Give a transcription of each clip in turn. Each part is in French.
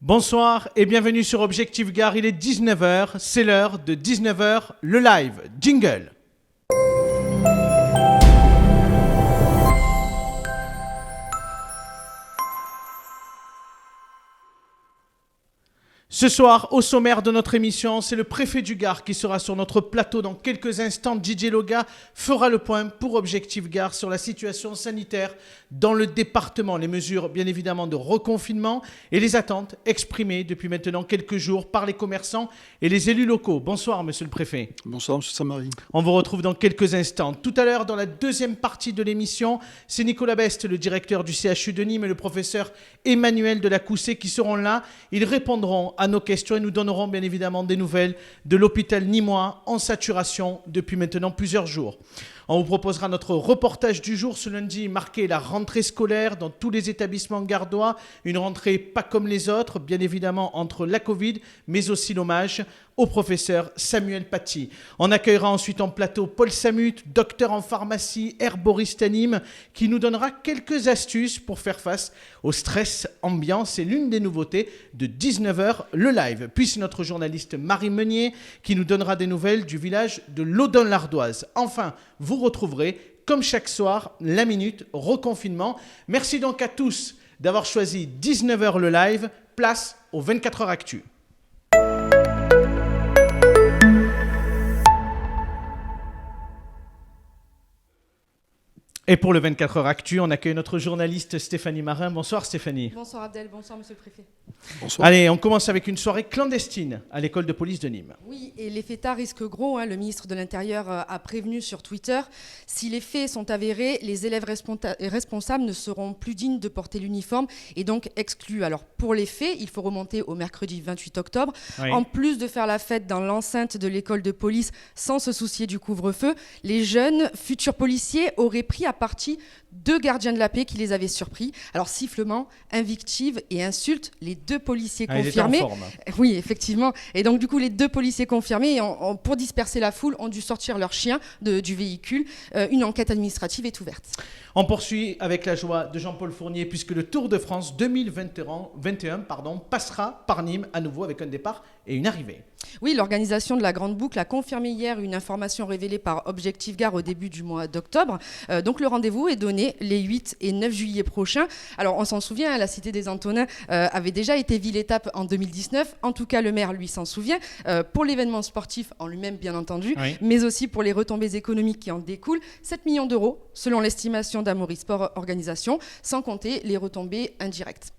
Bonsoir et bienvenue sur Objectif Gare, il est 19h, c'est l'heure de 19h, le live, jingle. Ce soir, au sommaire de notre émission, c'est le préfet du Gard qui sera sur notre plateau dans quelques instants. DJ Loga fera le point pour Objectif Gard sur la situation sanitaire dans le département, les mesures bien évidemment de reconfinement et les attentes exprimées depuis maintenant quelques jours par les commerçants et les élus locaux. Bonsoir monsieur le préfet. Bonsoir monsieur Samari. On vous retrouve dans quelques instants. Tout à l'heure, dans la deuxième partie de l'émission, c'est Nicolas Best, le directeur du CHU de Nîmes et le professeur Emmanuel Delacoussé qui seront là. Ils répondront à nos questions et nous donnerons bien évidemment des nouvelles de l'hôpital nîmois en saturation depuis maintenant plusieurs jours. On vous proposera notre reportage du jour ce lundi marqué la rentrée scolaire dans tous les établissements gardois. Une rentrée pas comme les autres, bien évidemment entre la Covid, mais aussi l'hommage au professeur Samuel Paty. On accueillera ensuite en plateau Paul Samut, docteur en pharmacie, herboriste à Nîmes, qui nous donnera quelques astuces pour faire face au stress ambiant. C'est l'une des nouveautés de 19h, le live. Puis c'est notre journaliste Marie Meunier qui nous donnera des nouvelles du village de Laudon-l'Ardoise. Enfin, vous retrouverez, comme chaque soir, la minute reconfinement. Merci donc à tous d'avoir choisi 19h le live. Place aux 24h Actu. Et pour le 24h Actu, on accueille notre journaliste Stéphanie Marin. Bonsoir Stéphanie. Bonsoir Abdel, bonsoir monsieur le préfet. Bonsoir. Allez, on commence avec une soirée clandestine à l'école de police de Nîmes. Oui, et les fêtards risquent gros. Le ministre de l'Intérieur a prévenu sur Twitter. Si les faits sont avérés, les élèves responsables ne seront plus dignes de porter l'uniforme et donc exclus. Alors pour les faits, il faut remonter au mercredi 28 octobre. Oui. En plus de faire la fête dans l'enceinte de l'école de police sans se soucier du couvre-feu, les jeunes futurs policiers auraient pris à partie 2 gardiens de la paix qui les avaient surpris. Alors sifflement, invective et insulte, les 2 policiers confirmés. Ils étaient en forme. Oui, effectivement. Et donc du coup, les 2 policiers confirmés, pour disperser la foule, ont dû sortir leur chien du véhicule. Une enquête administrative est ouverte. On poursuit avec la joie de Jean-Paul Fournier puisque le Tour de France 2021 passera par Nîmes à nouveau avec un départ et une arrivée. Oui, l'organisation de la Grande Boucle a confirmé hier une information révélée par Objectif Gare au début du mois d'octobre. Donc le rendez-vous est donné les 8 et 9 juillet prochains. Alors on s'en souvient, la Cité des Antonins avait déjà été ville-étape en 2019. En tout cas, le maire, lui, s'en souvient. Pour l'événement sportif en lui-même, bien entendu, oui, mais aussi pour les retombées économiques qui en découlent. 7 millions d'euros, selon l'estimation d'Amaury Sport Organisation, sans compter les retombées indirectes.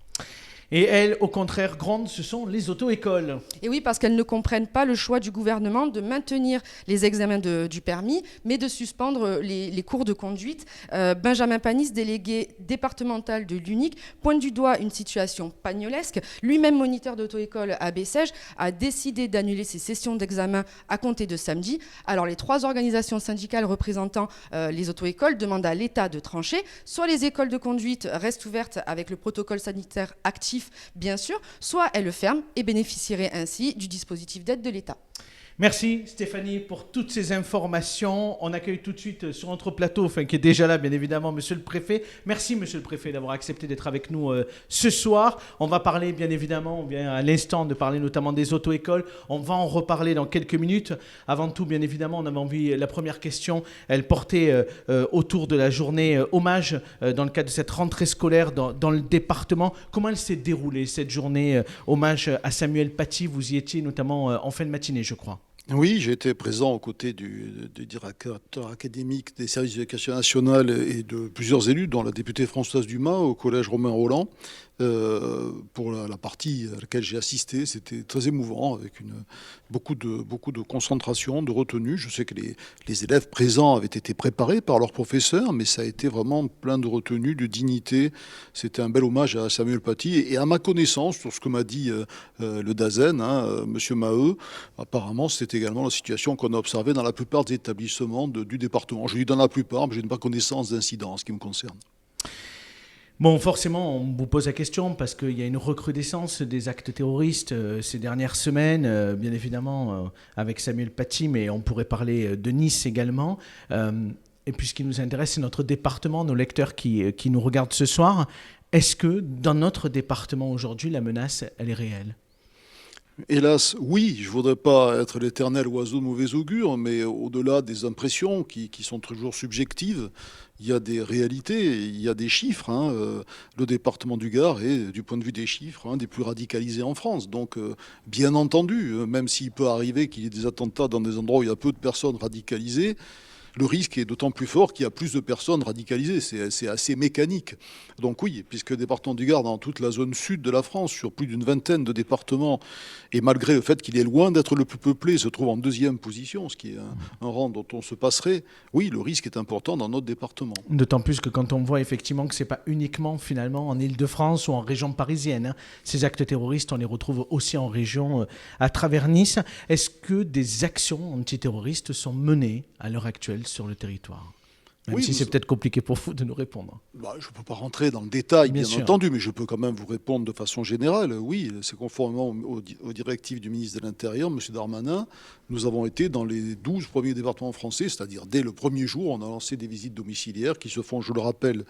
Et elles, au contraire, grandes, ce sont les auto-écoles. Et oui, parce qu'elles ne comprennent pas le choix du gouvernement de maintenir les examens du permis, mais de suspendre les cours de conduite. Benjamin Panis, délégué départemental de l'UNIC, pointe du doigt une situation pagnolesque. Lui-même moniteur d'auto-école à Bessèges, a décidé d'annuler ses sessions d'examen à compter de samedi. Alors les 3 organisations syndicales représentant les auto-écoles demandent à l'État de trancher. Soit les écoles de conduite restent ouvertes avec le protocole sanitaire actif, bien sûr, soit elle le ferme et bénéficierait ainsi du dispositif d'aide de l'État. Merci Stéphanie pour toutes ces informations. On accueille tout de suite sur notre plateau, qui est déjà là bien évidemment, monsieur le préfet. Merci monsieur le préfet d'avoir accepté d'être avec nous ce soir. On va parler bien évidemment, on vient à l'instant de parler notamment des auto-écoles. On va en reparler dans quelques minutes. Avant tout, bien évidemment, on avait envie, la première question, elle portait autour de la journée hommage dans le cadre de cette rentrée scolaire dans le département. Comment elle s'est déroulée cette journée hommage à Samuel Paty? Vous y étiez notamment en fin de matinée, je crois. Oui, j'ai été présent aux côtés du directeur académique des services d'éducation nationale et de plusieurs élus, dont la députée Françoise Dumas, au collège Romain Roland. Pour la partie à laquelle j'ai assisté, c'était très émouvant, avec beaucoup de concentration, de retenue. Je sais que les élèves présents avaient été préparés par leurs professeurs, mais ça a été vraiment plein de retenue, de dignité. C'était un bel hommage à Samuel Paty. Et à ma connaissance, sur ce que m'a dit le DAZEN, monsieur Maheu, apparemment c'était également la situation qu'on a observée dans la plupart des établissements du département. Je dis dans la plupart, mais je n'ai pas connaissance d'incidents en ce qui me concerne. Bon, forcément, on vous pose la question parce qu'il y a une recrudescence des actes terroristes ces dernières semaines, bien évidemment avec Samuel Paty, mais on pourrait parler de Nice également. Et puis ce qui nous intéresse, c'est notre département, nos lecteurs qui nous regardent ce soir. Est-ce que dans notre département aujourd'hui, la menace, elle est réelle ? Hélas, oui, je ne voudrais pas être l'éternel oiseau de mauvais augure, mais au-delà des impressions qui sont toujours subjectives, il y a des réalités, il y a des chiffres. Le département du Gard est, du point de vue des chiffres, un des plus radicalisés en France. Donc, bien entendu, même s'il peut arriver qu'il y ait des attentats dans des endroits où il y a peu de personnes radicalisées, le risque est d'autant plus fort qu'il y a plus de personnes radicalisées. C'est assez mécanique. Donc oui, puisque le département du Gard, dans toute la zone sud de la France, sur plus d'une vingtaine de départements, et malgré le fait qu'il est loin d'être le plus peuplé, se trouve en deuxième position, ce qui est un rang dont on se passerait, oui, le risque est important dans notre département. D'autant plus que quand on voit effectivement que ce n'est pas uniquement finalement en Île-de-France ou en région parisienne. Ces actes terroristes, on les retrouve aussi en région à travers Nice. Est-ce que des actions antiterroristes sont menées à l'heure actuelle sur le territoire ? Même si c'est peut-être compliqué pour vous de nous répondre. Je ne peux pas rentrer dans le détail, bien sûr. entendu, mais je peux quand même vous répondre de façon générale. Oui, c'est conformément aux directives du ministre de l'Intérieur, M. Darmanin. Nous avons été dans les 12 premiers départements français, c'est-à-dire dès le premier jour, on a lancé des visites domiciliaires qui se font, je le rappelle,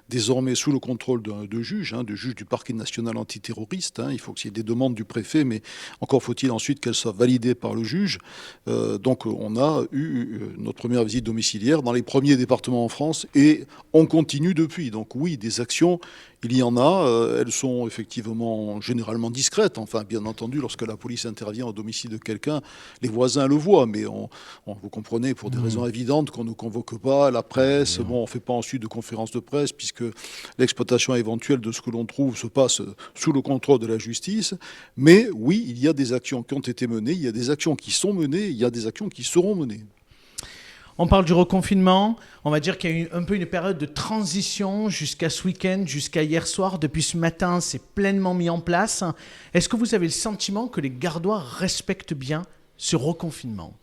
désormais sous le contrôle de juges, de juges du parquet national antiterroriste. Il faut qu'il y ait des demandes du préfet, mais encore faut-il ensuite qu'elles soient validées par le juge. Donc on a eu notre première visite domiciliaire dans les premiers départements en France et on continue depuis. Donc oui, des actions, il y en a. Elles sont effectivement généralement discrètes. Enfin, bien entendu, lorsque la police intervient au domicile de quelqu'un, les voisins le voient, mais vous comprenez, pour des raisons évidentes, qu'on ne convoque pas la presse. On ne fait pas ensuite de conférences de presse puisque l'exploitation éventuelle de ce que l'on trouve se passe sous le contrôle de la justice. Mais oui, il y a des actions qui ont été menées, il y a des actions qui sont menées, il y a des actions qui seront menées. On parle du reconfinement, on va dire qu'il y a eu un peu une période de transition jusqu'à ce week-end, jusqu'à hier soir. Depuis ce matin, c'est pleinement mis en place. Est-ce que vous avez le sentiment que les Gardois respectent bien ce reconfinement ?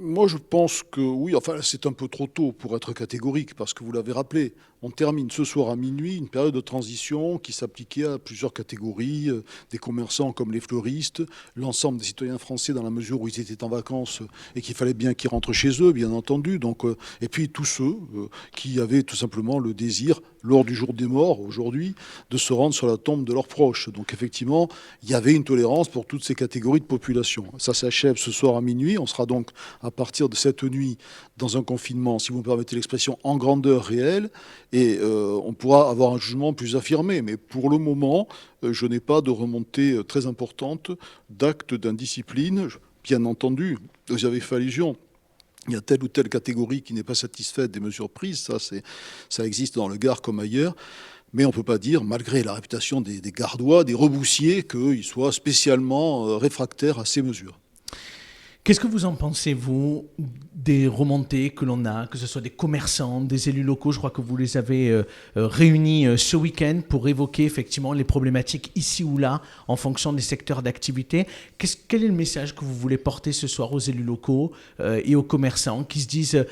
Moi, je pense que oui. Enfin, c'est un peu trop tôt pour être catégorique, parce que vous l'avez rappelé, on termine ce soir à minuit une période de transition qui s'appliquait à plusieurs catégories, des commerçants comme les fleuristes, l'ensemble des citoyens français dans la mesure où ils étaient en vacances et qu'il fallait bien qu'ils rentrent chez eux, bien entendu. Donc, et puis tous ceux qui avaient tout simplement le désir, lors du jour des morts, aujourd'hui, de se rendre sur la tombe de leurs proches. Donc effectivement, il y avait une tolérance pour toutes ces catégories de population. Ça s'achève ce soir à minuit. On sera donc, à partir de cette nuit, dans un confinement, si vous me permettez l'expression, en grandeur réelle. Et on pourra avoir un jugement plus affirmé. Mais pour le moment, je n'ai pas de remontée très importante d'actes d'indiscipline. Bien entendu, vous avez fait allusion. Il y a telle ou telle catégorie qui n'est pas satisfaite des mesures prises. Ça existe dans le Gard comme ailleurs. Mais on ne peut pas dire, malgré la réputation des Gardois, des reboussiers, qu'ils soient spécialement réfractaires à ces mesures. Qu'est-ce que vous en pensez, vous, des remontées que l'on a, que ce soit des commerçants, des élus locaux? Je crois que vous les avez réunis ce week-end pour évoquer effectivement les problématiques ici ou là en fonction des secteurs d'activité. Quel est le message que vous voulez porter ce soir aux élus locaux et aux commerçants qui se disent...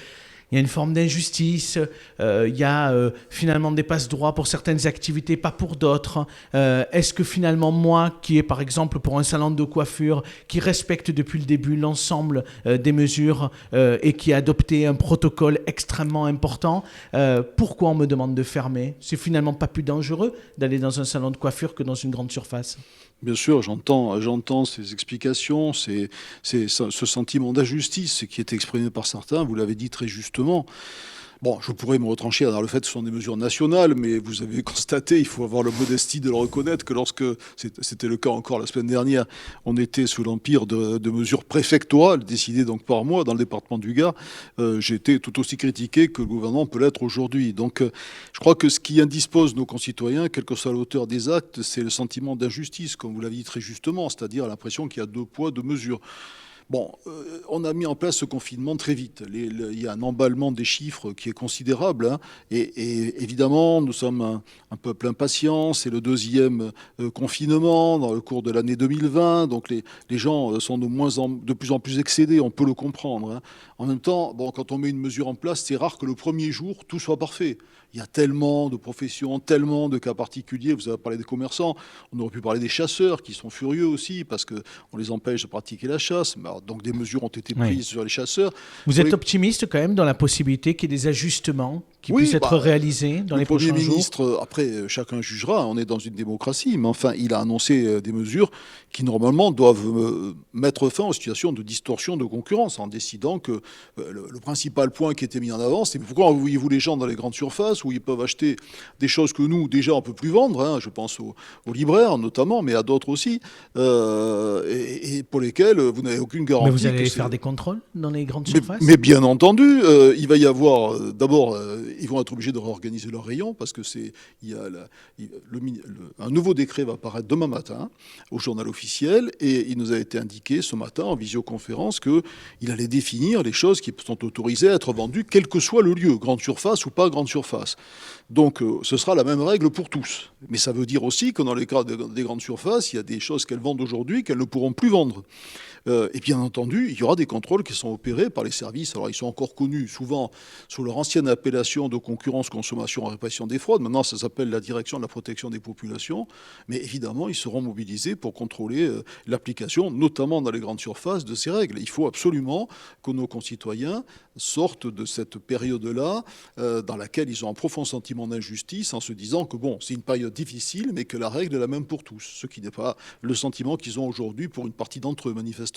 Il y a une forme d'injustice, il y a finalement des passe-droits pour certaines activités, pas pour d'autres. Est-ce que finalement moi, qui est par exemple pour un salon de coiffure, qui respecte depuis le début l'ensemble des mesures et qui a adopté un protocole extrêmement important, pourquoi on me demande de fermer? C'est finalement pas plus dangereux d'aller dans un salon de coiffure que dans une grande surface. Bien sûr, j'entends ces explications, ce sentiment d'injustice qui est exprimé par certains, vous l'avez dit très justement. Bon, je pourrais me retrancher dans le fait que ce sont des mesures nationales, mais vous avez constaté, il faut avoir la modestie de le reconnaître, que lorsque, c'était le cas encore la semaine dernière, on était sous l'empire de mesures préfectorales, décidées donc par moi dans le département du Gard, j'ai été tout aussi critiqué que le gouvernement peut l'être aujourd'hui. Donc je crois que ce qui indispose nos concitoyens, quelle que soit l'auteur des actes, c'est le sentiment d'injustice, comme vous l'avez dit très justement, c'est-à-dire l'impression qu'il y a deux poids, deux mesures. Bon, on a mis en place ce confinement très vite. Il y a un emballement des chiffres qui est considérable. Et évidemment, nous sommes un peuple impatient. C'est le deuxième confinement dans le cours de l'année 2020. Donc les gens sont de plus en plus excédés. On peut le comprendre. En même temps, bon, quand on met une mesure en place, c'est rare que le premier jour, tout soit parfait. Il y a tellement de professions, tellement de cas particuliers. Vous avez parlé des commerçants, on aurait pu parler des chasseurs qui sont furieux aussi parce qu'on les empêche de pratiquer la chasse. Alors, donc des mesures ont été prises sur les chasseurs. Vous êtes optimiste quand même dans la possibilité qu'il y ait des ajustements qui puissent être réalisés dans les prochains jours? Le Premier ministre, après, chacun jugera, on est dans une démocratie, mais enfin, il a annoncé des mesures qui, normalement, doivent mettre fin aux situations de distorsion de concurrence, en décidant que le principal point qui était mis en avant, c'est pourquoi envoyez-vous les gens dans les grandes surfaces où ils peuvent acheter des choses que nous, déjà, on ne peut plus vendre, hein, je pense aux libraires, notamment, mais à d'autres aussi, et pour lesquels vous n'avez aucune garantie. Mais vous allez faire des contrôles dans les grandes surfaces? Mais bien entendu, il va y avoir, d'abord, ils vont être obligés de réorganiser leurs rayons parce que un nouveau décret va apparaître demain matin au journal officiel et il nous a été indiqué ce matin en visioconférence qu'il allait définir les choses qui sont autorisées à être vendues, quel que soit le lieu, grande surface ou pas grande surface. Donc ce sera la même règle pour tous. Mais ça veut dire aussi que dans les cas des grandes surfaces, il y a des choses qu'elles vendent aujourd'hui qu'elles ne pourront plus vendre. Et bien entendu, il y aura des contrôles qui sont opérés par les services. Alors, ils sont encore connus souvent sous leur ancienne appellation de concurrence, consommation et répression des fraudes. Maintenant, ça s'appelle la direction de la protection des populations. Mais évidemment, ils seront mobilisés pour contrôler l'application, notamment dans les grandes surfaces, de ces règles. Il faut absolument que nos concitoyens sortent de cette période-là dans laquelle ils ont un profond sentiment d'injustice en se disant que, bon, c'est une période difficile, mais que la règle est la même pour tous. Ce qui n'est pas le sentiment qu'ils ont aujourd'hui pour une partie d'entre eux, manifestement.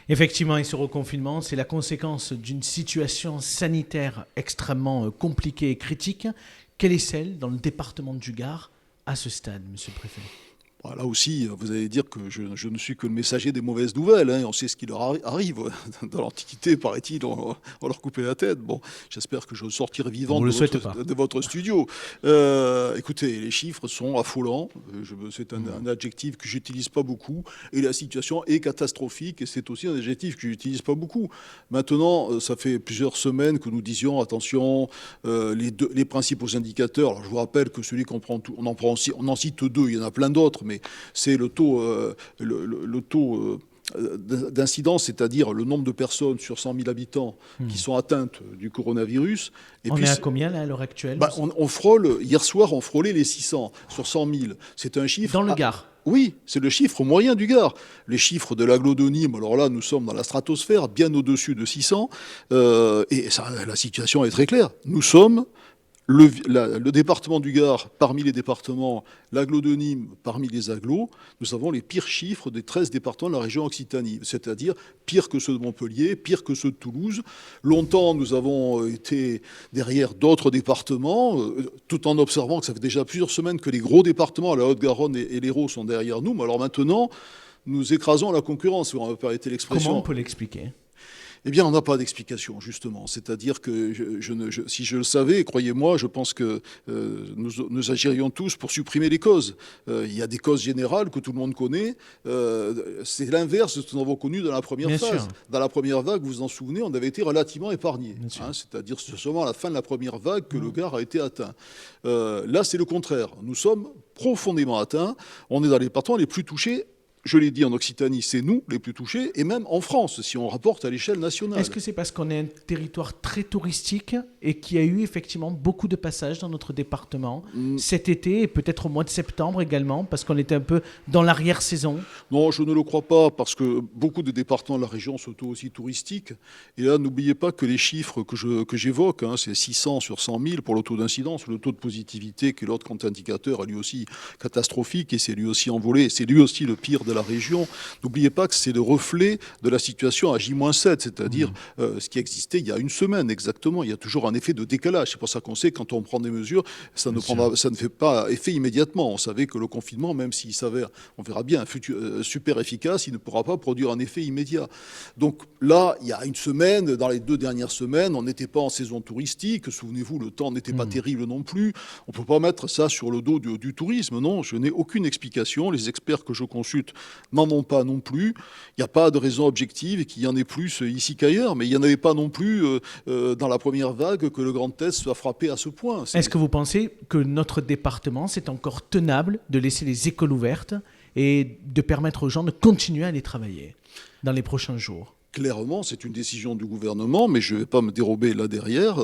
Effectivement, et ce reconfinement, c'est la conséquence d'une situation sanitaire extrêmement compliquée et critique. Quelle est celle dans le département du Gard à ce stade, monsieur le préfet? Là aussi, vous allez dire que je ne suis que le messager des mauvaises nouvelles. Hein, on sait ce qui leur arrive. Dans l'Antiquité, paraît-il, on leur coupait la tête. Bon, j'espère que je sortirai vivant de votre studio. Écoutez, les chiffres sont affolants. C'est un adjectif que j'utilise pas beaucoup. Et la situation est catastrophique. Et c'est aussi un adjectif que j'utilise pas beaucoup. Maintenant, ça fait plusieurs semaines que nous disions, attention, les principaux indicateurs. Alors, je vous rappelle que celui qu'on prend, on en cite deux, il y en a plein d'autres, mais c'est le taux d'incidence, c'est-à-dire le nombre de personnes sur 100 000 habitants qui sont atteintes du coronavirus. Et on est à combien là, à l'heure actuelle? On frôle, hier soir, on frôlait les 600 sur 100 000. C'est un chiffre... Dans le Gard? Oui, c'est le chiffre moyen du Gard. Les chiffres de l'agglo de Nîmes, alors là, nous sommes dans la stratosphère, bien au-dessus de 600. Et la situation est très claire. Nous sommes... Le département du Gard, parmi les départements, l'agglo de Nîmes, parmi les agglos, nous avons les pires chiffres des 13 départements de la région Occitanie, c'est-à-dire pire que ceux de Montpellier, pire que ceux de Toulouse. Longtemps, nous avons été derrière d'autres départements, tout en observant que ça fait déjà plusieurs semaines que les gros départements, la Haute-Garonne et l'Hérault, sont derrière nous. Mais alors maintenant, nous écrasons la concurrence, si on va permettre l'expression. Comment on peut l'expliquer ? Eh bien, on n'a pas d'explication, justement. C'est-à-dire que si je le savais, croyez-moi, je pense que nous agirions tous pour supprimer les causes. Il y a des causes générales que tout le monde connaît. C'est l'inverse de ce que nous avons connu dans la première phase. Sûr. Dans la première vague, vous vous en souvenez, on avait été relativement épargnés. C'est-à-dire c'est seulement à la fin de la première vague que le Gard a été atteint. Là, c'est le contraire. Nous sommes profondément atteints. On est dans les départements les plus touchés. Je l'ai dit, en Occitanie, c'est nous les plus touchés, et même en France, si on rapporte à l'échelle nationale. Est-ce que c'est parce qu'on est un territoire très touristique et qu'il y a eu effectivement beaucoup de passages dans notre département cet été et peut-être au mois de septembre également, parce qu'on était un peu dans l'arrière-saison? Non, je ne le crois pas, parce que beaucoup de départements de la région sont aussi touristiques. Et là, n'oubliez pas que les chiffres que j'évoque, c'est 600 sur 100 000 pour le taux d'incidence, le taux de positivité, qui est l'autre contre-indicateur, est lui aussi catastrophique, et c'est lui aussi envolé, c'est lui aussi le pire de la région. N'oubliez pas que c'est le reflet de la situation à J-7, c'est-à-dire ce qui existait il y a une semaine exactement. Il y a toujours un effet de décalage. C'est pour ça qu'on sait que quand on prend des mesures, ça ne fait pas effet immédiatement. On savait que le confinement, même s'il s'avère, on verra bien, super efficace, il ne pourra pas produire un effet immédiat. Donc là, il y a une semaine, dans les 2 dernières semaines, on n'était pas en saison touristique. Souvenez-vous, le temps n'était pas terrible non plus. On ne peut pas mettre ça sur le dos du tourisme. Non, je n'ai aucune explication. Les experts que je consulte n'en ont pas non plus. Il n'y a pas de raison objective qu'il y en ait plus ici qu'ailleurs, mais il n'y en avait pas non plus dans la première vague que le Grand Est soit frappé à ce point. Est-ce que vous pensez que notre département, c'est encore tenable de laisser les écoles ouvertes et de permettre aux gens de continuer à aller travailler dans les prochains jours ? Clairement, c'est une décision du gouvernement, mais je ne vais pas me dérober là derrière.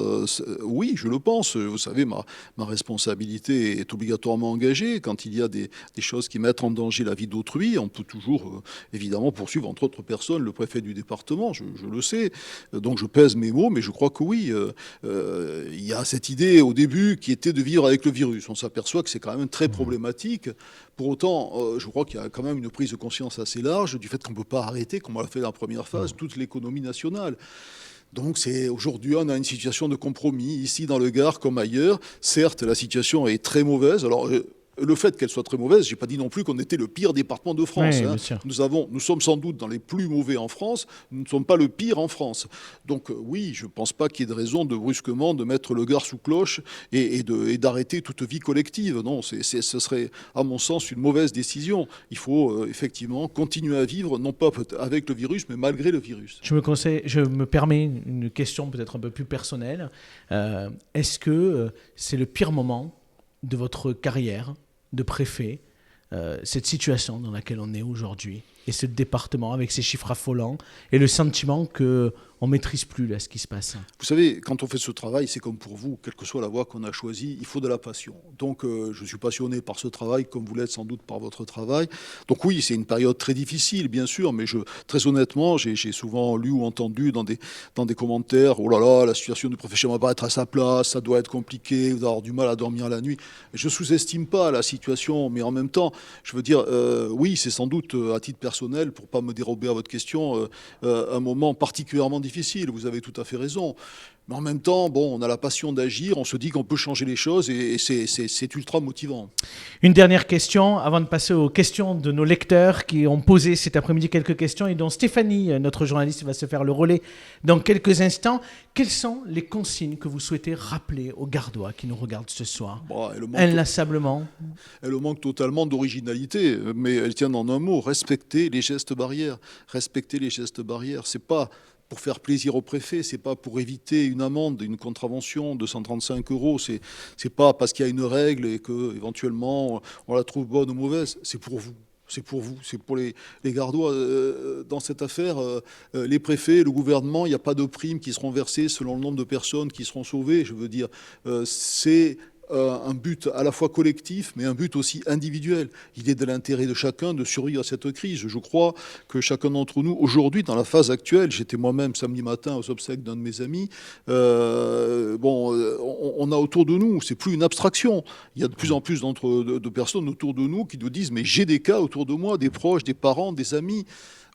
Oui, je le pense. Vous savez, ma responsabilité est obligatoirement engagée. Quand il y a des choses qui mettent en danger la vie d'autrui, on peut toujours, évidemment, poursuivre, entre autres personnes, le préfet du département, je le sais. Donc je pèse mes mots, mais je crois que oui. Il y a cette idée au début qui était de vivre avec le virus. On s'aperçoit que c'est quand même très problématique. Pour autant, je crois qu'il y a quand même une prise de conscience assez large du fait qu'on ne peut pas arrêter, comme on l'a fait dans la première phase, toute l'économie nationale. Donc aujourd'hui, on a une situation de compromis, ici dans le Gard comme ailleurs. Certes, la situation est très mauvaise. Alors, le fait qu'elle soit très mauvaise, je n'ai pas dit non plus qu'on était le pire département de France. Oui, hein. bien sûr. Nous sommes sans doute dans les plus mauvais en France. Nous ne sommes pas le pire en France. Donc oui, je ne pense pas qu'il y ait de raison de brusquement de mettre le Gard sous cloche et d'arrêter toute vie collective. Non, ce serait, à mon sens, une mauvaise décision. Il faut effectivement continuer à vivre, non pas avec le virus, mais malgré le virus. Je me permets une question peut-être un peu plus personnelle. Est-ce que c'est le pire moment de votre carrière de préfet, cette situation dans laquelle on est aujourd'hui et ce département avec ces chiffres affolants et le sentiment qu'on ne maîtrise plus là, ce qui se passe? Vous savez, quand on fait ce travail, c'est comme pour vous, quelle que soit la voie qu'on a choisie, il faut de la passion. Donc je suis passionné par ce travail, comme vous l'êtes sans doute par votre travail. Donc oui, c'est une période très difficile, bien sûr, mais très honnêtement, j'ai souvent lu ou entendu dans des commentaires, oh là là, la situation du professeur va pas être à sa place, ça doit être compliqué, vous allez avoir du mal à dormir la nuit. Je ne sous-estime pas la situation, mais en même temps, je veux dire, oui, c'est sans doute, à titre personnel, pour ne pas me dérober à votre question, un moment particulièrement difficile, vous avez tout à fait raison. Mais en même temps, bon, on a la passion d'agir, on se dit qu'on peut changer les choses et c'est ultra motivant. Une dernière question avant de passer aux questions de nos lecteurs qui ont posé cet après-midi quelques questions et dont Stéphanie, notre journaliste, va se faire le relais dans quelques instants. Quelles sont les consignes que vous souhaitez rappeler aux Gardois qui nous regardent ce soir, inlassablement? Elle manque totalement d'originalité, mais elle tient en un mot, respecter les gestes barrières. Respecter les gestes barrières, c'est pas pour faire plaisir au préfet, c'est pas pour éviter une amende, une contravention de 135 €, c'est pas parce qu'il y a une règle et que éventuellement on la trouve bonne ou mauvaise, c'est pour vous. C'est pour vous, c'est pour les Gardois. Dans cette affaire, les préfets, le gouvernement, il n'y a pas de primes qui seront versées selon le nombre de personnes qui seront sauvées. Je veux dire, c'est un but à la fois collectif, mais un but aussi individuel. Il est de l'intérêt de chacun de survivre à cette crise. Je crois que chacun d'entre nous, aujourd'hui, dans la phase actuelle, j'étais moi-même samedi matin aux obsèques d'un de mes amis, on a autour de nous, c'est plus une abstraction. Il y a de plus en plus de personnes autour de nous qui nous disent « mais j'ai des cas autour de moi, des proches, des parents, des amis ».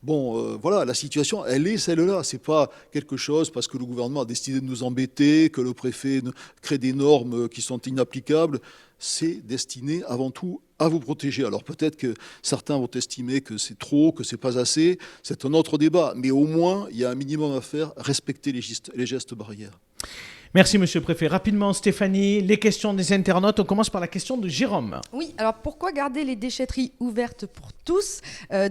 Bon, voilà, la situation, elle est celle-là. C'est pas quelque chose parce que le gouvernement a décidé de nous embêter, que le préfet crée des normes qui sont inapplicables. C'est destiné avant tout à vous protéger. Alors peut-être que certains vont estimer que c'est trop, que c'est pas assez. C'est un autre débat. Mais au moins, il y a un minimum à faire, respecter les gestes barrières. Merci, monsieur le préfet. Rapidement, Stéphanie, les questions des internautes. On commence par la question de Jérôme. Oui, alors pourquoi garder les déchetteries ouvertes pour tous,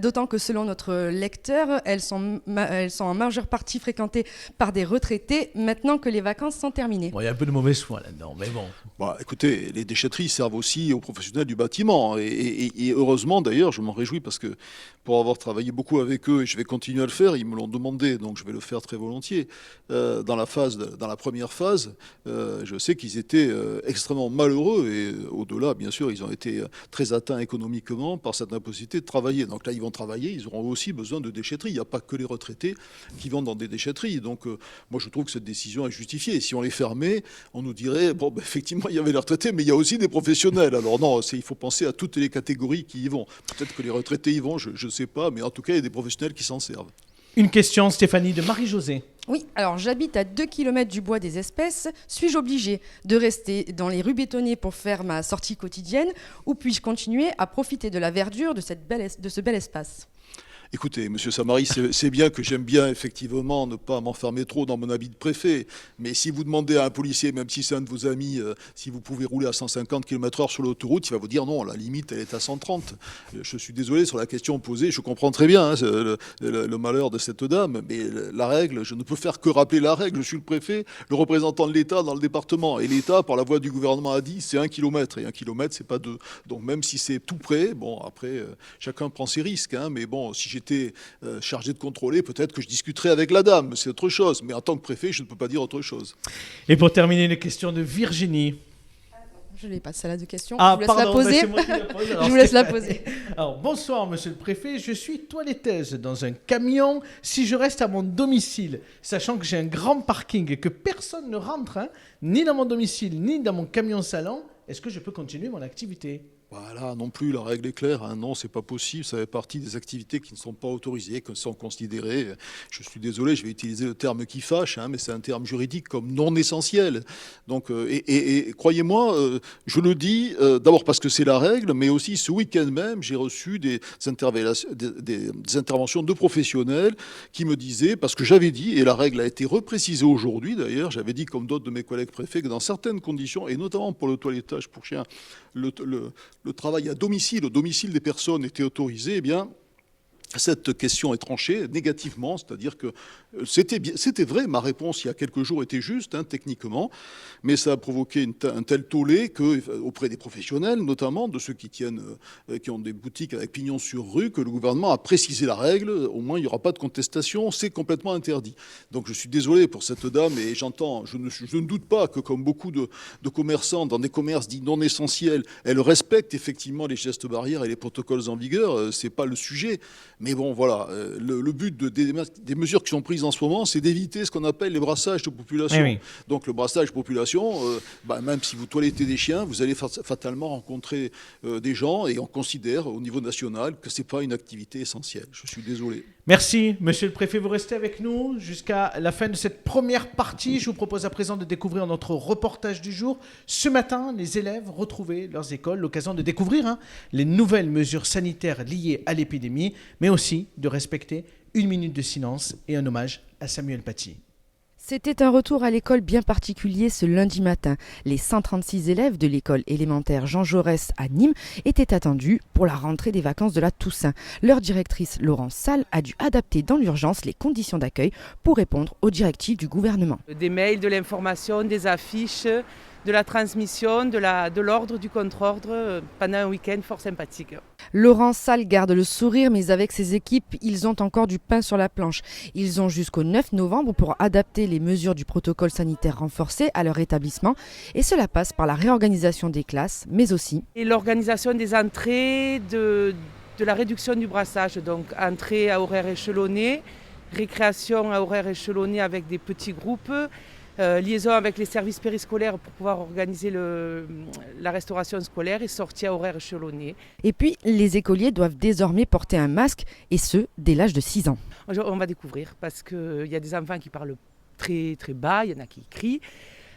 d'autant que selon notre lecteur, elles sont en majeure partie fréquentées par des retraités maintenant que les vacances sont terminées. Bon, il y a un peu de mauvaise foi là-dedans, mais bon. Bah, écoutez, les déchetteries servent aussi aux professionnels du bâtiment. Et heureusement, d'ailleurs, je m'en réjouis parce que pour avoir travaillé beaucoup avec eux, et je vais continuer à le faire, ils me l'ont demandé, donc je vais le faire très volontiers. Dans la première phase, je sais qu'ils étaient extrêmement malheureux et au-delà, bien sûr, ils ont été très atteints économiquement par cette impossibilité de travailler. Donc là, ils vont travailler, ils auront aussi besoin de déchetteries. Il n'y a pas que les retraités qui vont dans des déchetteries. Donc moi, je trouve que cette décision est justifiée. Et si on les fermait, on nous dirait, bon, ben, effectivement, il y avait les retraités, mais il y a aussi des professionnels. Alors non, il faut penser à toutes les catégories qui y vont. Peut-être que les retraités y vont, je ne sais pas, mais en tout cas, il y a des professionnels qui s'en servent. Une question, Stéphanie, de Marie-Josée. Oui, alors j'habite à 2 km du bois des Espèces. Suis-je obligée de rester dans les rues bétonnées pour faire ma sortie quotidienne ou puis-je continuer à profiter de la verdure de ce bel espace ? Écoutez, Monsieur Samary, c'est bien que j'aime bien effectivement ne pas m'enfermer trop dans mon habit de préfet. Mais si vous demandez à un policier, même si c'est un de vos amis, si vous pouvez rouler à 150 km/h sur l'autoroute, il va vous dire non, la limite elle est à 130. Je suis désolé sur la question posée, je comprends très bien hein, le malheur de cette dame, mais la règle, je ne peux faire que rappeler la règle. Je suis le préfet, le représentant de l'État dans le département. Et l'État, par la voix du gouvernement, a dit c'est 1 km. Et 1 km, c'est pas 2. Donc même si c'est tout près, bon après, chacun prend ses risques. Hein, mais bon, si j'étais chargé de contrôler, peut-être que je discuterais avec la dame, c'est autre chose. Mais en tant que préfet, je ne peux pas dire autre chose. Et pour terminer, une question de Virginie. Je l'ai pas, celle-là de question. Ah, je vous laisse la poser. c'est moi qui la pose, alors Je vous laisse la poser. Alors, bonsoir, monsieur le préfet. Je suis toiletteuse dans un camion. Si je reste à mon domicile, sachant que j'ai un grand parking et que personne ne rentre, ni dans mon domicile, ni dans mon camion-salon, est-ce que je peux continuer mon activité ? Voilà, non plus, la règle est claire. Non, c'est pas possible. Ça fait partie des activités qui ne sont pas autorisées, qui sont considérées. Je suis désolé, je vais utiliser le terme qui fâche, mais c'est un terme juridique comme non essentiel. Donc, et croyez-moi, je le dis d'abord parce que c'est la règle, mais aussi ce week-end même, j'ai reçu des interventions de professionnels qui me disaient, parce que j'avais dit, et la règle a été reprécisée aujourd'hui d'ailleurs, j'avais dit comme d'autres de mes collègues préfets que dans certaines conditions, et notamment pour le toilettage pour chiens, le travail au domicile des personnes était autorisé, eh bien, cette question est tranchée négativement, c'est-à-dire que c'était vrai, ma réponse il y a quelques jours était juste, techniquement, mais ça a provoqué un tel tollé auprès des professionnels, notamment de ceux qui ont des boutiques avec pignon sur rue, que le gouvernement a précisé la règle, au moins il n'y aura pas de contestation, c'est complètement interdit. Donc je suis désolé pour cette dame, et je ne doute pas que comme beaucoup de commerçants dans des commerces dits non essentiels, elle respecte effectivement les gestes barrières et les protocoles en vigueur, c'est pas le sujet. Mais bon, voilà, le but des mesures qui sont prises en ce moment, c'est d'éviter ce qu'on appelle les brassages de population. Oui. Donc le brassage de population, même si vous toilettez des chiens, vous allez fatalement rencontrer des gens, et on considère au niveau national que ce n'est pas une activité essentielle. Je suis désolé. Merci, monsieur le préfet. Vous restez avec nous jusqu'à la fin de cette première partie. Je vous propose à présent de découvrir notre reportage du jour. Ce matin, les élèves retrouvaient leurs écoles, l'occasion de découvrir les nouvelles mesures sanitaires liées à l'épidémie, mais aussi de respecter 1 minute de silence et un hommage à Samuel Paty. C'était un retour à l'école bien particulier ce lundi matin. Les 136 élèves de l'école élémentaire Jean Jaurès à Nîmes étaient attendus pour la rentrée des vacances de la Toussaint. Leur directrice Laurence Salle a dû adapter dans l'urgence les conditions d'accueil pour répondre aux directives du gouvernement. Des mails, de l'information, des affiches, de la transmission, de l'ordre, du contre-ordre pendant un week-end fort sympathique. Laurence Salle garde le sourire, mais avec ses équipes, ils ont encore du pain sur la planche. Ils ont jusqu'au 9 novembre pour adapter les mesures du protocole sanitaire renforcé à leur établissement, et cela passe par la réorganisation des classes, mais aussi et l'organisation des entrées, de la réduction du brassage, donc entrée à horaire échelonné, récréation à horaire échelonné avec des petits groupes, liaison avec les services périscolaires pour pouvoir organiser la restauration scolaire et sortie à horaire échelonné. Et puis, les écoliers doivent désormais porter un masque, et ce, dès l'âge de 6 ans. On va découvrir, parce qu'il y a des enfants qui parlent très très bas, il y en a qui crient.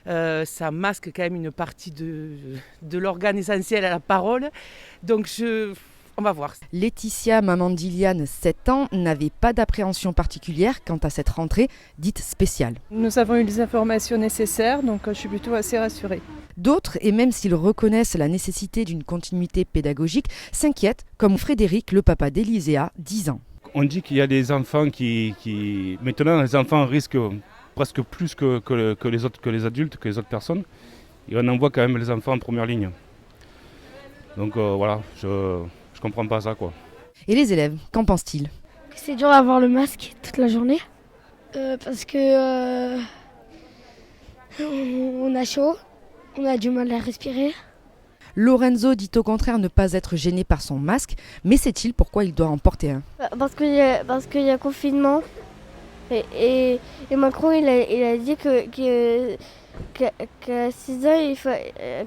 Ça masque quand même une partie de l'organe essentiel à la parole. Donc on va voir. Laetitia, maman d'Iliane, 7 ans, n'avait pas d'appréhension particulière quant à cette rentrée dite spéciale. Nous avons eu les informations nécessaires, donc je suis plutôt assez rassurée. D'autres, et même s'ils reconnaissent la nécessité d'une continuité pédagogique, s'inquiètent, comme Frédéric, le papa d'Elyséa, 10 ans. On dit qu'il y a des enfants qui... Maintenant, les enfants risquent presque plus que les adultes, que les autres personnes. Et on envoie quand même les enfants en première ligne. Donc voilà, je comprends pas ça, quoi. Et les élèves, qu'en pensent-ils ? C'est dur d'avoir le masque toute la journée parce que on a chaud, on a du mal à respirer. Lorenzo dit au contraire ne pas être gêné par son masque, mais sait-il pourquoi il doit en porter un ? Parce qu'il y a confinement et Macron il a dit qu'à 6 ans,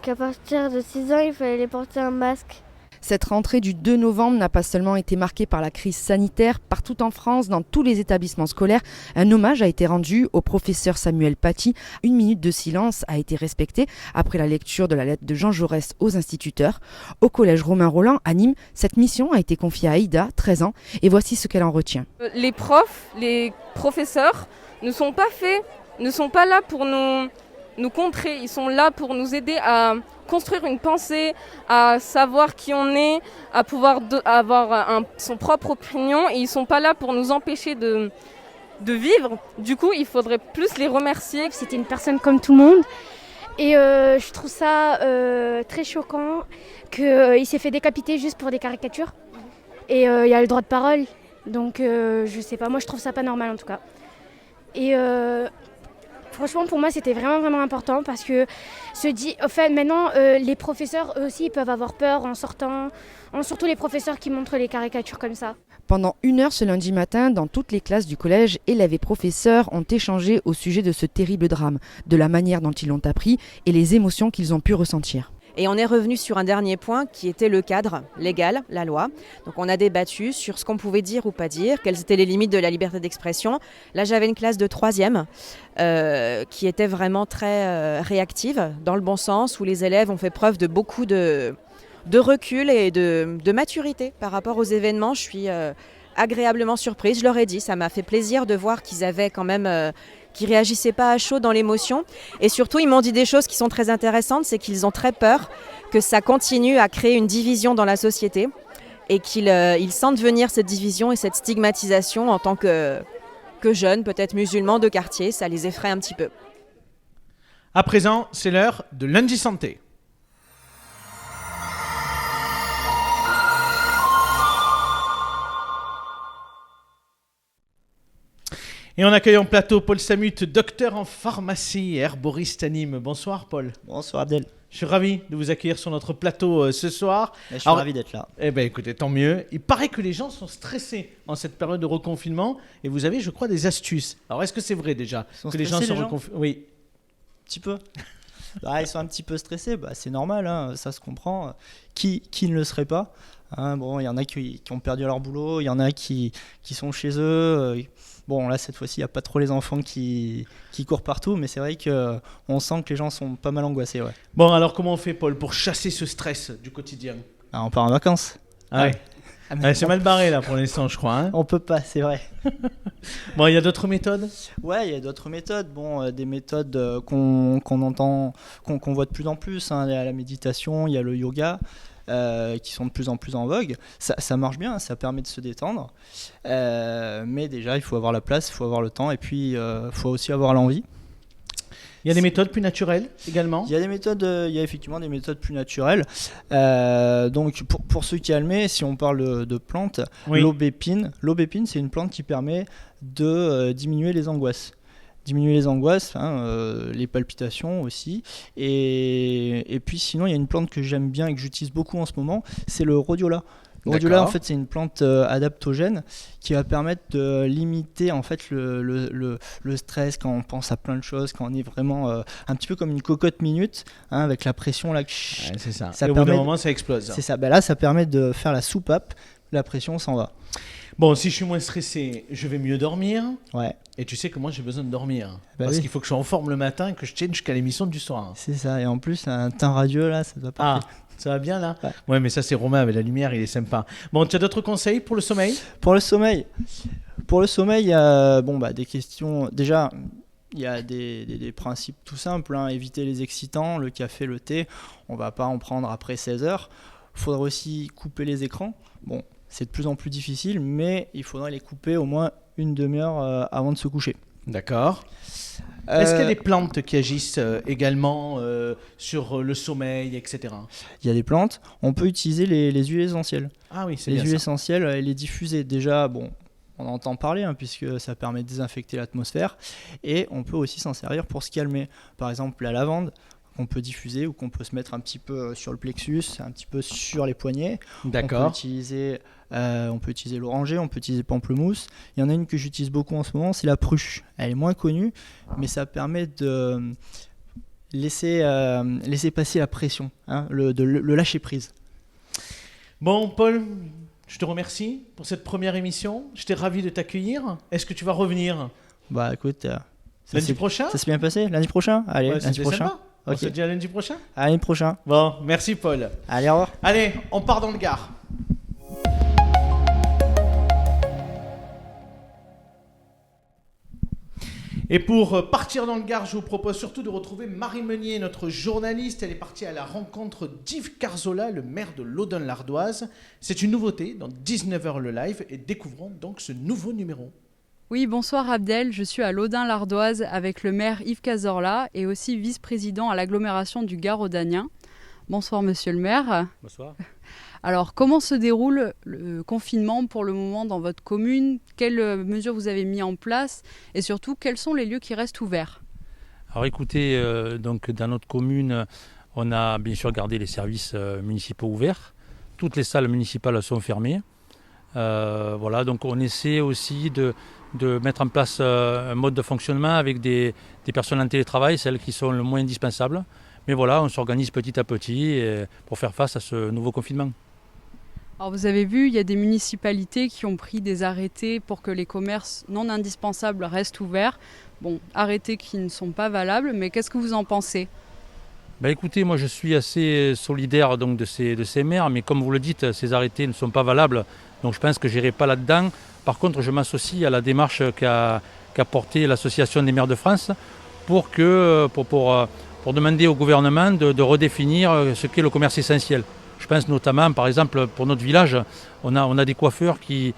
qu'à partir de 6 ans il fallait porter un masque. Cette rentrée du 2 novembre n'a pas seulement été marquée par la crise sanitaire. Partout en France, dans tous les établissements scolaires, un hommage a été rendu au professeur Samuel Paty. 1 minute de silence a été respectée après la lecture de la lettre de Jean Jaurès aux instituteurs. Au collège Romain Rolland à Nîmes, cette mission a été confiée à Aïda, 13 ans, et voici ce qu'elle en retient. Les profs, les professeurs ne sont pas là pour nous contrer, ils sont là pour nous aider à construire une pensée, à savoir qui on est, à pouvoir avoir son propre opinion, et ils ne sont pas là pour nous empêcher de vivre. Du coup, il faudrait plus les remercier. C'était une personne comme tout le monde et je trouve ça très choquant qu'il s'est fait décapiter juste pour des caricatures. Et il y a le droit de parole Donc je sais pas, moi je trouve ça pas normal en tout cas. Et franchement pour moi c'était vraiment important parce que maintenant les professeurs eux aussi ils peuvent avoir peur en sortant, surtout les professeurs qui montrent les caricatures comme ça. Pendant 1 heure ce lundi matin, dans toutes les classes du collège, élèves et professeurs ont échangé au sujet de ce terrible drame, de la manière dont ils l'ont appris et les émotions qu'ils ont pu ressentir. Et on est revenu sur un dernier point qui était le cadre légal, la loi. Donc on a débattu sur ce qu'on pouvait dire ou pas dire, quelles étaient les limites de la liberté d'expression. Là j'avais une classe de 3e qui était vraiment très réactive, dans le bon sens, où les élèves ont fait preuve de beaucoup de recul et de maturité par rapport aux événements. Je suis agréablement surprise, je leur ai dit, ça m'a fait plaisir de voir qu'ils avaient quand même... qui réagissaient pas à chaud dans l'émotion. Et surtout, ils m'ont dit des choses qui sont très intéressantes, c'est qu'ils ont très peur que ça continue à créer une division dans la société et qu'ils sentent venir cette division et cette stigmatisation en tant que jeunes, peut-être musulmans de quartier, ça les effraie un petit peu. À présent, c'est l'heure de Lundi Santé. Et on accueille en plateau Paul Samut, docteur en pharmacie et herboriste à Nîmes. Bonsoir Paul. Bonsoir Abdel. Je suis ravi de vous accueillir sur notre plateau ce soir. Je suis ravi d'être là. Eh bien écoutez, tant mieux. Il paraît que les gens sont stressés en cette période de reconfinement et vous avez, je crois, des astuces. Alors est-ce que c'est vrai déjà que les gens sont reconfinés? Oui. Un petit peu. Ils sont un petit peu stressés, c'est normal, hein, ça se comprend. Qui ne le serait pas, hein, bon, il y en a qui ont perdu leur boulot, il y en a qui sont chez eux. Bon, là, cette fois-ci, il n'y a pas trop les enfants qui courent partout, mais c'est vrai qu'on sent que les gens sont pas mal angoissés. Ouais. Bon, alors comment on fait, Paul, pour chasser ce stress du quotidien? On part en vacances. Ah ouais. C'est mal barré, là, pour l'instant, je crois. Hein. On peut pas, c'est vrai. Bon, il y a d'autres méthodes? Ouais, il y a d'autres méthodes. Bon, des méthodes qu'on entend, qu'on voit de plus en plus. Hein. Il y a la méditation, il y a le yoga. Qui sont de plus en plus en vogue. Ça marche bien, ça permet de se détendre. Mais déjà, il faut avoir la place, il faut avoir le temps et puis il faut aussi avoir l'envie. Il y a des méthodes plus naturelles également? Il y a effectivement des méthodes plus naturelles. Donc pour se calmer, si on parle de plantes, oui. L'aubépine, c'est une plante qui permet de diminuer les angoisses. Les palpitations aussi. Et puis sinon, il y a une plante que j'aime bien et que j'utilise beaucoup en ce moment, c'est le rhodiola. Le rhodiola, en fait, c'est une plante adaptogène qui va permettre de limiter en fait le stress quand on pense à plein de choses, quand on est vraiment un petit peu comme une cocotte minute, hein, avec la pression là. C'est ça. Et au bout d'un moment, ça explose. C'est ça. Là, ça permet de faire la soupape. La pression s'en va. Bon, si je suis moins stressé, je vais mieux dormir. Ouais. Et tu sais que moi, j'ai besoin de dormir. Parce qu'il faut que je sois en forme le matin et que je tienne jusqu'à l'émission du soir. C'est ça. Et en plus, un teint radieux, là, ça doit pas. Ça va bien, là? Ouais, mais ça, c'est Romain avec la lumière, il est sympa. Bon, tu as d'autres conseils pour le sommeil? Pour le sommeil, il y a des questions. Déjà, il y a des principes tout simples. Hein. Éviter les excitants, le café, le thé. On ne va pas en prendre après 16 heures. Il faudra aussi couper les écrans. Bon, c'est de plus en plus difficile, mais il faudrait les couper au moins une demi-heure avant de se coucher. D'accord. Est-ce qu'il y a des plantes qui agissent également sur le sommeil, etc.? Il y a des plantes. On peut utiliser les huiles essentielles. Ah oui, c'est bien ça. Les huiles essentielles, et les diffuser. Déjà, on entend parler puisque ça permet de désinfecter l'atmosphère. Et on peut aussi s'en servir pour se calmer. Par exemple, la lavande, qu'on peut diffuser ou qu'on peut se mettre un petit peu sur le plexus, un petit peu sur les poignets. D'accord. On peut utiliser l'oranger, on peut utiliser pamplemousse. Il y en a une que j'utilise beaucoup en ce moment, c'est la pruche. Elle est moins connue, mais ça permet de laisser passer la pression, hein, le lâcher prise. Bon, Paul, je te remercie pour cette première émission. J'étais ravi de t'accueillir. Est-ce que tu vas revenir? Écoute, lundi prochain? Ça s'est bien passé? Lundi prochain? Allez, lundi prochain. Sympa. On se dit à lundi prochain? À lundi prochain. Bon, merci Paul. Allez, au revoir. Allez, on part dans le Gard. Et pour partir dans le Gard, je vous propose surtout de retrouver Marie Meunier, notre journaliste. Elle est partie à la rencontre d'Yves Carzola, le maire de Laudun-l'Ardoise. C'est une nouveauté dans 19h le live et découvrons donc ce nouveau numéro. Oui, bonsoir Abdel, je suis à Laudun-l'Ardoise avec le maire Yves Cazorla et aussi vice-président à l'agglomération du Gard rhodanien. Bonsoir monsieur le maire. Bonsoir. Alors, comment se déroule le confinement pour le moment dans votre commune? Quelles mesures vous avez mis en place? Et surtout, quels sont les lieux qui restent ouverts? Alors écoutez, donc dans notre commune, on a bien sûr gardé les services municipaux ouverts. Toutes les salles municipales sont fermées. Voilà, donc on essaie aussi de mettre en place un mode de fonctionnement avec des personnes en télétravail, celles qui sont le moins indispensables. Mais voilà, on s'organise petit à petit pour faire face à ce nouveau confinement. Alors vous avez vu, il y a des municipalités qui ont pris des arrêtés pour que les commerces non indispensables restent ouverts. Bon, arrêtés qui ne sont pas valables, mais qu'est-ce que vous en pensez? Écoutez, moi je suis assez solidaire donc, de ces maires, mais comme vous le dites, ces arrêtés ne sont pas valables, donc je pense que je n'irai pas là-dedans. Par contre, je m'associe à la démarche qu'a portée l'Association des maires de France pour demander au gouvernement de redéfinir ce qu'est le commerce essentiel. Je pense notamment, par exemple, pour notre village, on a des coiffeurs qui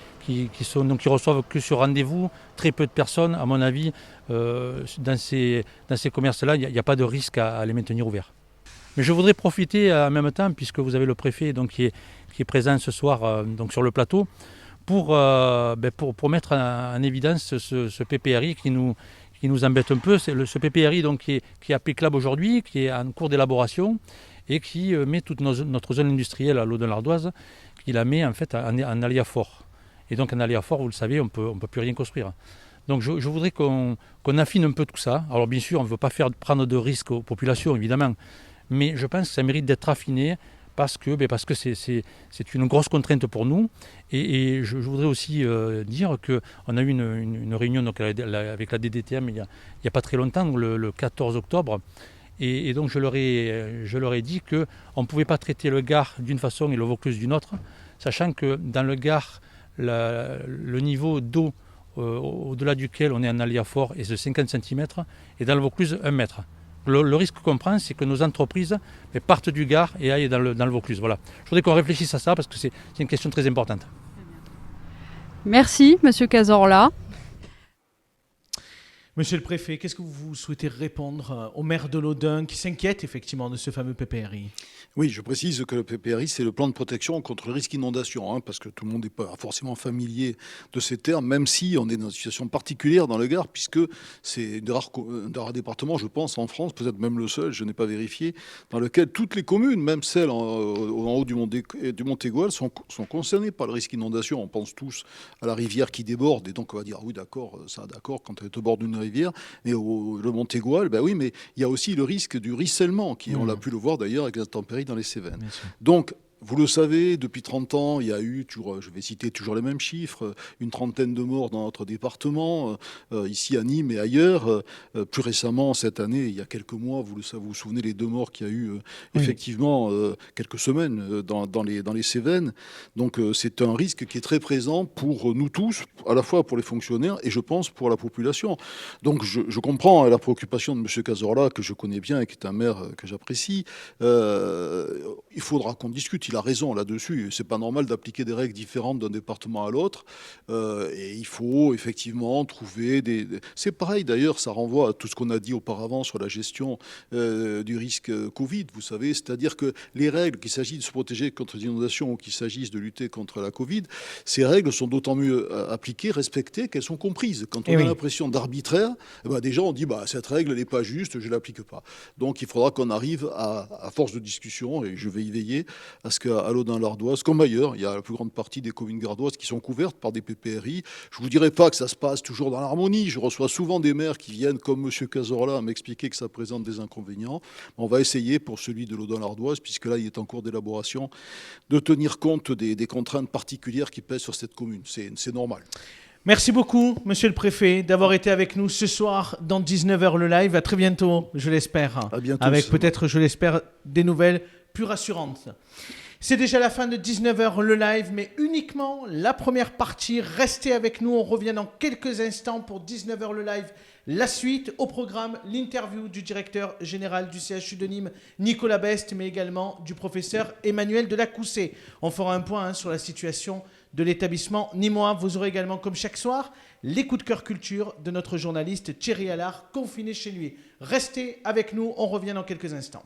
reçoivent que sur rendez-vous, très peu de personnes, à mon avis. Dans ces commerces-là, il n'y a pas de risque à les maintenir ouverts. Mais je voudrais profiter en même temps, puisque vous avez le préfet donc, qui est présent ce soir donc, sur le plateau, pour mettre en évidence ce PPRI qui nous embête un peu. C'est ce PPRI donc, qui est applicable aujourd'hui, qui est en cours d'élaboration, et qui met toute notre zone industrielle à l'Audun-l'Ardoise, qui la met en fait en aléa fort. Et donc en aléa fort, vous le savez, on peut plus rien construire. Donc je voudrais qu'on affine un peu tout ça. Alors bien sûr, on ne veut pas prendre de risques aux populations, évidemment, mais je pense que ça mérite d'être affiné parce que c'est une grosse contrainte pour nous. Et je voudrais aussi dire qu'on a eu une réunion donc, avec la DDTM il n'y a pas très longtemps, le 14 octobre, et donc je leur ai dit qu'on ne pouvait pas traiter le Gard d'une façon et le Vaucluse d'une autre, sachant que dans le Gard, le niveau d'eau au-delà duquel on est en aléa fort est de 50 cm, et dans le Vaucluse, 1 mètre. Le risque qu'on prend, c'est que nos entreprises partent du Gard et aillent dans le Vaucluse. Voilà. Je voudrais qu'on réfléchisse à ça parce que c'est une question très importante. Merci, Monsieur Cazorla. Monsieur le préfet, qu'est-ce que vous souhaitez répondre au maire de l'Audun qui s'inquiète effectivement de ce fameux PPRI? Oui, je précise que le PPRI, c'est le plan de protection contre le risque inondation, parce que tout le monde n'est pas forcément familier de ces termes, même si on est dans une situation particulière dans le Gard, puisque c'est un des rares départements, je pense, en France, peut-être même le seul, je n'ai pas vérifié, dans lequel toutes les communes, même celles en haut du Mont-Égual, sont concernées par le risque inondation. On pense tous à la rivière qui déborde, et donc on va dire, oui, d'accord, ça, d'accord, quand elle est au bord d'une rivière, mais le Mont-Égual, ben oui, mais il y a aussi le risque du ruissellement, on l'a pu le voir d'ailleurs avec les intempéries dans les Cévennes. Donc, vous le savez, depuis 30 ans, il y a eu, je vais citer toujours les mêmes chiffres, une trentaine de morts dans notre département, ici à Nîmes et ailleurs. Plus récemment, cette année, il y a quelques mois, vous vous souvenez les 2 morts qu'il y a eu effectivement quelques semaines dans les Cévennes. Donc c'est un risque qui est très présent pour nous tous, à la fois pour les fonctionnaires et je pense pour la population. Donc je comprends la préoccupation de M. Cazorla, que je connais bien et qui est un maire que j'apprécie. Il faudra qu'on discute. Il a raison là-dessus. C'est pas normal d'appliquer des règles différentes d'un département à l'autre. Et il faut effectivement trouver C'est pareil d'ailleurs, ça renvoie à tout ce qu'on a dit auparavant sur la gestion du risque Covid. Vous savez, c'est-à-dire que les règles, qu'il s'agisse de se protéger contre les inondations ou qu'il s'agisse de lutter contre la Covid, ces règles sont d'autant mieux appliquées, respectées qu'elles sont comprises. Quand on a l'impression d'arbitraire, déjà on dit cette règle n'est pas juste, je l'applique pas. Donc il faudra qu'on arrive à force de discussion, et je vais y veiller, à ce qu'à l'Audun-l'Ardoise, comme ailleurs, il y a la plus grande partie des communes gardoises qui sont couvertes par des PPRI. Je ne vous dirai pas que ça se passe toujours dans l'harmonie. Je reçois souvent des maires qui viennent, comme M. Cazorla, m'expliquer que ça présente des inconvénients. On va essayer, pour celui de l'Audun-l'Ardoise, puisque là, il est en cours d'élaboration, de tenir compte des contraintes particulières qui pèsent sur cette commune. C'est normal. Merci beaucoup, monsieur le préfet, d'avoir été avec nous ce soir dans 19h le live. À très bientôt, je l'espère. À bientôt. Avec peut-être, je l'espère, des nouvelles plus rassurantes. C'est déjà la fin de 19h le live, mais uniquement la première partie. Restez avec nous, on revient dans quelques instants pour 19h le live. La suite, au programme, l'interview du directeur général du CHU de Nîmes, Nicolas Best, mais également du professeur Emmanuel Delacoussé. On fera un point sur la situation de l'établissement nîmois. Vous aurez également, comme chaque soir, les coups de cœur culture de notre journaliste Thierry Allard, confiné chez lui. Restez avec nous, on revient dans quelques instants.